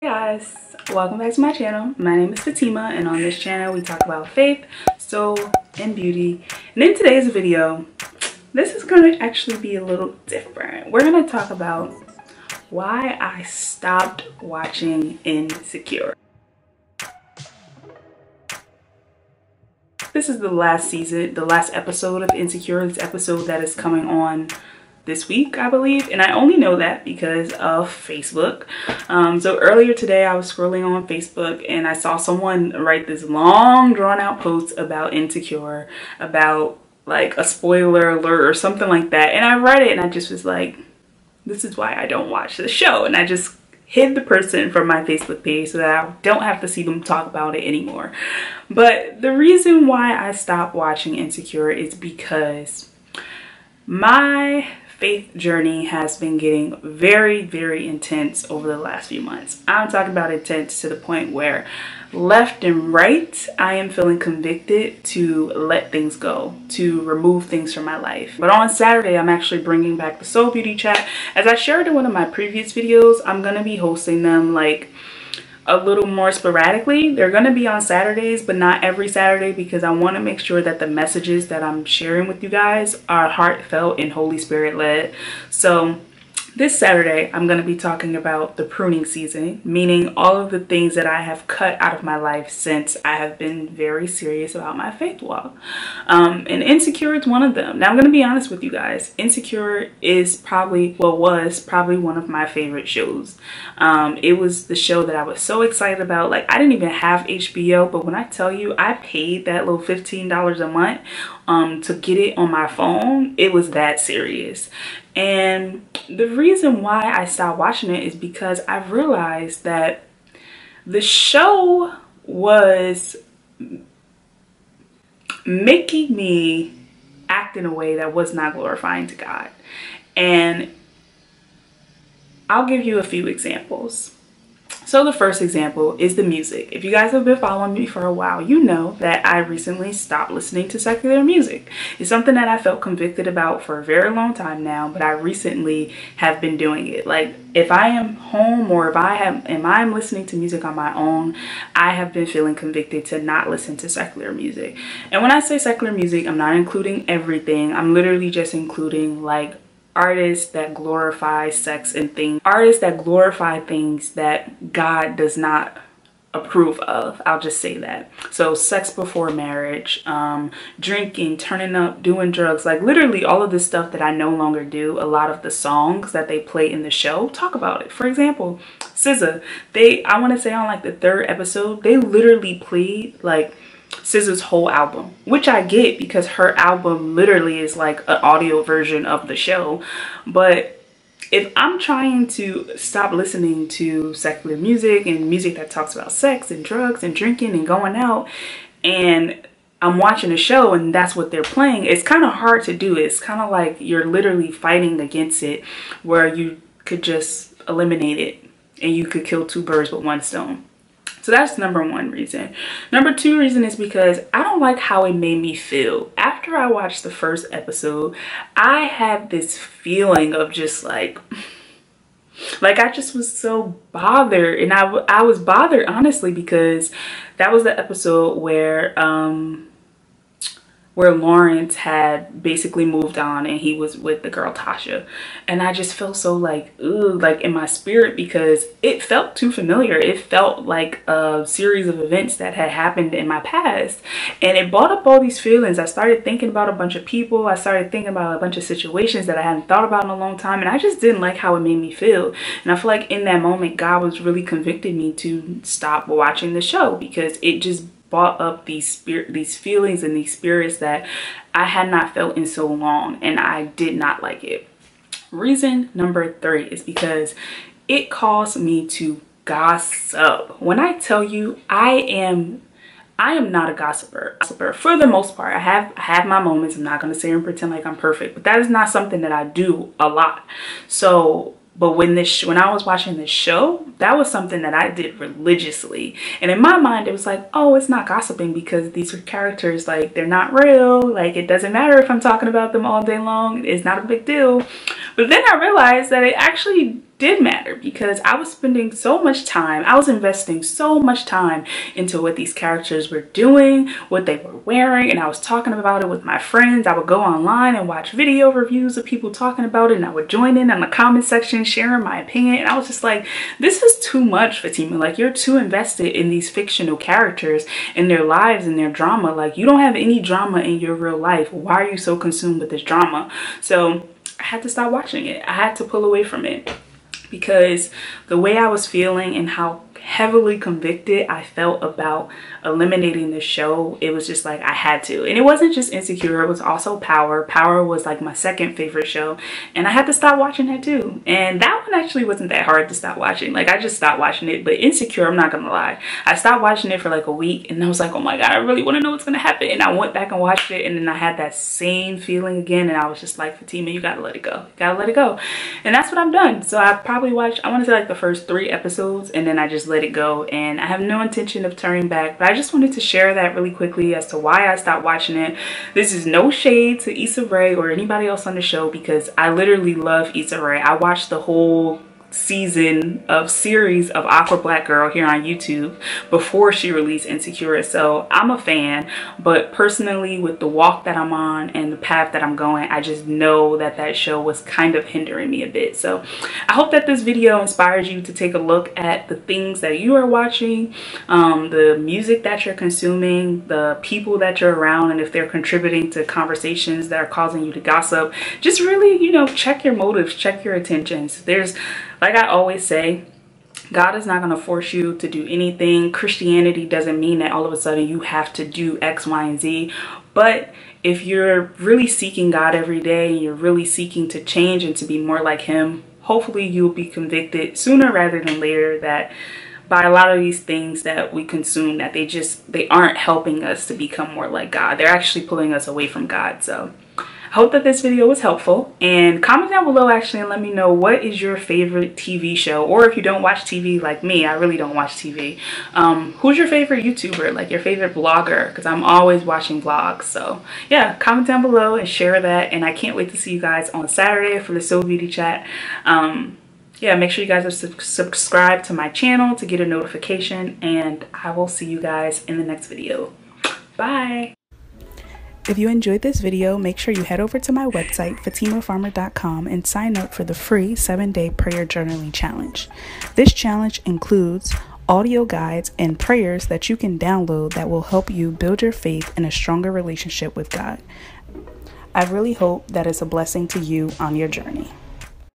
Hey guys, welcome back to my channel. My name is Fatima, and on this channel we talk about faith, soul, and beauty. And in today's video, this is going to actually be a little different. We're going to talk about why I stopped watching Insecure. This is the last season, the last episode of Insecure. This episode that is coming on this week, I believe, and I only know that because of Facebook. So earlier today I was scrolling on Facebook and I saw someone write this long drawn out post about Insecure, about like a spoiler alert or something like that, and I read it and I just was like, this is why I don't watch the show. And I just hid the person from my Facebook page so that I don't have to see them talk about it anymore. But the reason why I stopped watching Insecure is because my faith journey has been getting very, very intense over the last few months. I'm talking about intense to the point where left and right, I am feeling convicted to let things go, to remove things from my life. But on Saturday, I'm actually bringing back the Soul Beauty Chat. As I shared in one of my previous videos, I'm going to be hosting them like a little more sporadically. They're going to be on Saturdays, but not every Saturday, because I want to make sure that the messages that I'm sharing with you guys are heartfelt and Holy Spirit led. So this Saturday, I'm going to be talking about the pruning season, meaning all of the things that I have cut out of my life since I have been very serious about my faith walk. And Insecure is one of them. Now, I'm going to be honest with you guys. Insecure is probably, well, was probably one of my favorite shows. It was the show that I was so excited about. Like, I didn't even have HBO, but when I tell you I paid that little $15 a month to get it on my phone, it was that serious. And the reason why I stopped watching it is because I realized that the show was making me act in a way that was not glorifying to God. And I'll give you a few examples. So the first example is the music. If you guys have been following me for a while, you know that I recently stopped listening to secular music. It's something that I felt convicted about for a very long time now, but I recently have been doing it. Like, if I am home or if I'm listening to music on my own, I have been feeling convicted to not listen to secular music. And when I say secular music, I'm not including everything. I'm literally just including like artists that glorify sex and things, artists that glorify things that God does not approve of. I'll just say that. So sex before marriage, drinking, turning up, doing drugs, like literally all of this stuff that I no longer do. A lot of the songs that they play in the show talk about it. For example, SZA, I want to say on like the third episode, they literally played like SZA's whole album, which I get because her album literally is like an audio version of the show. But if I'm trying to stop listening to secular music and music that talks about sex and drugs and drinking and going out, and I'm watching a show and that's what they're playing, it's kind of hard to do. It's kind of like you're literally fighting against it, where you could just eliminate it and you could kill two birds with one stone. So that's number one reason. Number two reason is because I don't like how it made me feel. After I watched the first episode, I had this feeling of just like I just was so bothered. And I was bothered honestly because that was the episode where Lawrence had basically moved on and he was with the girl Tasha. And I just felt so like, ugh, like in my spirit, because it felt too familiar. It felt like a series of events that had happened in my past. And it brought up all these feelings. I started thinking about a bunch of people. I started thinking about a bunch of situations that I hadn't thought about in a long time. And I just didn't like how it made me feel. And I feel like in that moment, God was really convicting me to stop watching the show, because it just brought up these feelings and these spirits that I had not felt in so long, and I did not like it. Reason number three is because it caused me to gossip. When I tell you, I am not a gossiper. For the most part, I have my moments. I'm not going to sit here and pretend like I'm perfect, but that is not something that I do a lot. So but when I was watching this show, that was something that I did religiously. And in my mind, it was like, oh, it's not gossiping because these are characters, like, they're not real. Like, it doesn't matter if I'm talking about them all day long. It's not a big deal. But then I realized that it actually did matter, because I was spending so much time, I was investing so much time into what these characters were doing, what they were wearing, and I was talking about it with my friends. I would go online and watch video reviews of people talking about it, and I would join in on the comment section sharing my opinion, and I was just like, this is too much, Fatima. Like, you're too invested in these fictional characters and their lives and their drama. Like, you don't have any drama in your real life. Why are you so consumed with this drama? So I had to stop watching it. I had to pull away from it, because the way I was feeling and how heavily convicted I felt about eliminating the show, it was just like I had to. And it wasn't just Insecure, it was also Power. Power was like my second favorite show, and I had to stop watching that too. And that one actually wasn't that hard to stop watching. Like, I just stopped watching it. But Insecure, I'm not gonna lie, I stopped watching it for like a week, and I was like, oh my god, I really want to know what's gonna happen. And I went back and watched it, and then I had that same feeling again, and I was just like, Fatima, you gotta let it go. You gotta let it go. And that's what I've done. So I probably watched, I want to say, like the first 3 episodes, and then I just let it go, and I have no intention of turning back. But I just wanted to share that really quickly as to why I stopped watching it. This is no shade to Issa Rae or anybody else on the show, because I literally love Issa Rae. I watched the whole series of Awkward Black Girl here on YouTube before she released Insecure, so I'm a fan. But personally, with the walk that I'm on and the path that I'm going, I just know that that show was kind of hindering me a bit. So I hope that this video inspires you to take a look at the things that you are watching, the music that you're consuming, the people that you're around, and if they're contributing to conversations that are causing you to gossip. Just really, you know, check your motives, check your intentions. There's, like I always say, God is not going to force you to do anything. Christianity doesn't mean that all of a sudden you have to do X, Y, and Z. But if you're really seeking God every day, and you're really seeking to change and to be more like Him, hopefully you'll be convicted sooner rather than later that by a lot of these things that we consume, that they aren't helping us to become more like God. They're actually pulling us away from God. So I hope that this video was helpful, and comment down below actually and let me know, what is your favorite TV show? Or if you don't watch TV like me, I really don't watch TV, who's your favorite YouTuber, like your favorite blogger? Because I'm always watching vlogs. So yeah, comment down below and share that, and I can't wait to see you guys on Saturday for the Soul Beauty Chat. Yeah, make sure you guys are subscribed to my channel to get a notification, and I will see you guys in the next video. Bye. If you enjoyed this video, make sure you head over to my website, fatimafarmer.com, and sign up for the free 7-day prayer journaling challenge. This challenge includes audio guides and prayers that you can download that will help you build your faith and a stronger relationship with God. I really hope that it's a blessing to you on your journey.